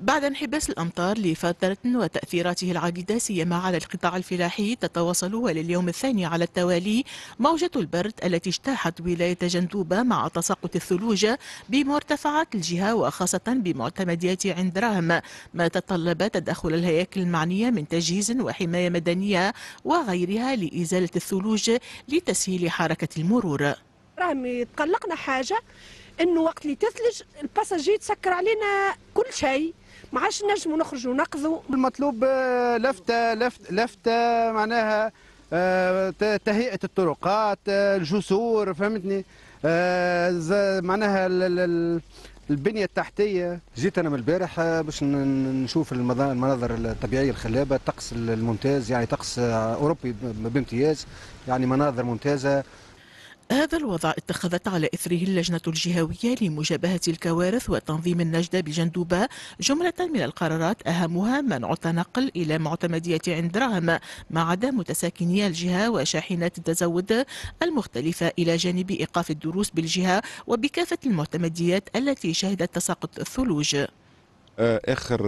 بعد انحباس الأمطار لفترة وتأثيراته العديدة سيما على القطاع الفلاحي، تتواصل ولليوم الثاني على التوالي موجة البرد التي اجتاحت ولاية جندوبة مع تساقط الثلوج بمرتفعات الجهة وخاصة بمعتمديات عين دراهم، ما تطلب تدخل الهياكل المعنية من تجهيز وحماية مدنية وغيرها لإزالة الثلوج لتسهيل حركة المرور. راهم يتقلقنا حاجة انه وقت اللي تثلج الباساجي تسكر علينا كل شيء، ما عادش نجموا نخرجوا نقضوا. المطلوب لفتة معناها تهيئة الطرقات، الجسور، فهمتني، معناها البنية التحتية. جيت أنا من البارح باش نشوف المناظر الطبيعية الخلابة، الطقس الممتاز، يعني طقس أوروبي بامتياز، يعني مناظر ممتازة. هذا الوضع اتخذت على إثره اللجنة الجهوية لمجابهة الكوارث وتنظيم النجدة بجندوبة جملة من القرارات، أهمها منع التنقل إلى معتمدية عين دراهم ما عدا متساكني الجهة وشاحنات التزود المختلفة، إلى جانب إيقاف الدروس بالجهة وبكافة المعتمديات التي شهدت تساقط الثلوج. اخر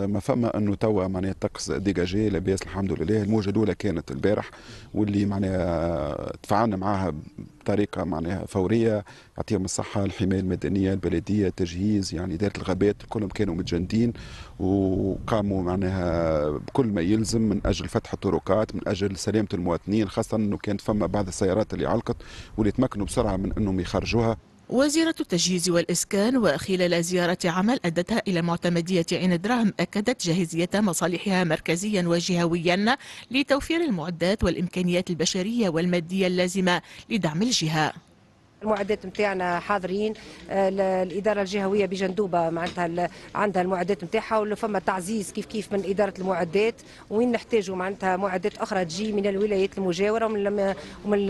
ما فما انه توا معناها الطقس ديجاجي لاباس الحمد لله. الموجه الاولى كانت البارح واللي معناها تفاعلنا معها بطريقه معناها فوريه، يعطيهم الصحه، الحمايه المدنيه، البلديه، التجهيز، يعني اداره الغابات كلهم كانوا متجندين وقاموا معناها بكل ما يلزم من اجل فتح الطرقات، من اجل سلامه المواطنين، خاصه انه كانت فما بعض السيارات اللي علقت واللي تمكنوا بسرعه من انهم يخرجوها. وزيرة التجهيز والإسكان وخلال زيارة عمل أدتها إلى معتمدية عين دراهم أكدت جاهزية مصالحها مركزيا وجهويا لتوفير المعدات والإمكانيات البشرية والمادية اللازمة لدعم الجهة. المعدات نتاعنا حاضرين، الاداره الجهويه بجندوبه معناتها عندها المعدات نتاعها، ولو فما تعزيز كيف من اداره المعدات، وين نحتاجوا معناتها معدات اخرى تجي من الولايات المجاوره ومن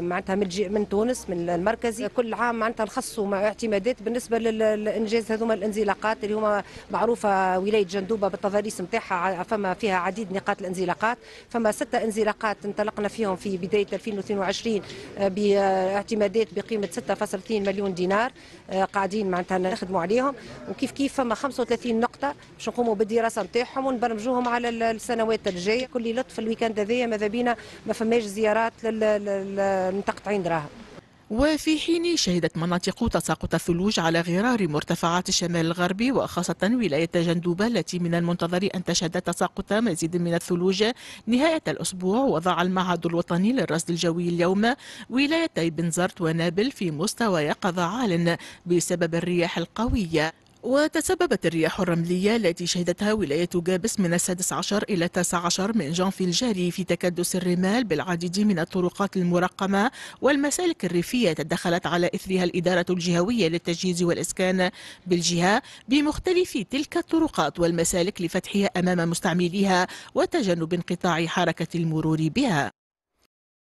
معناتها من تونس من المركزي. كل عام معناتها نخصوا اعتمادات بالنسبه للانجاز هذوما الانزلاقات اللي هما معروفه ولايه جندوبه بالتضاريس نتاعها، فما فيها عديد نقاط الانزلاقات، فما 6 انزلاقات انطلقنا فيهم في بدايه 2022 باعتمادات قيمة 6.2 مليون دينار، قاعدين معناتها نخدموا عليهم، وكيف فما 35 نقطة باش نقوموا بالدراسة نتاعهم ونبرمجوهم على السنوات الجاية. كل لطف الويكاند هذايا ماذا بينا ما فماش زيارات لمنطقة عين دراهم. وفي حين شهدت مناطق تساقط الثلوج على غرار مرتفعات الشمال الغربي وخاصة ولاية جندوبة التي من المنتظر أن تشهد تساقط مزيد من الثلوج نهاية الأسبوع، وضع المعهد الوطني للرصد الجوي اليوم ولايتي بنزرت ونابل في مستوى يقظة عال بسبب الرياح القوية. وتسببت الرياح الرملية التي شهدتها ولاية جابس من 16 إلى 19 من جانفي الجاري في تكدس الرمال بالعديد من الطرقات المرقمة والمسالك الريفية، تدخلت على إثرها الإدارة الجهوية للتجهيز والإسكان بالجهة بمختلف تلك الطرقات والمسالك لفتحها أمام مستعمليها وتجنب انقطاع حركة المرور بها.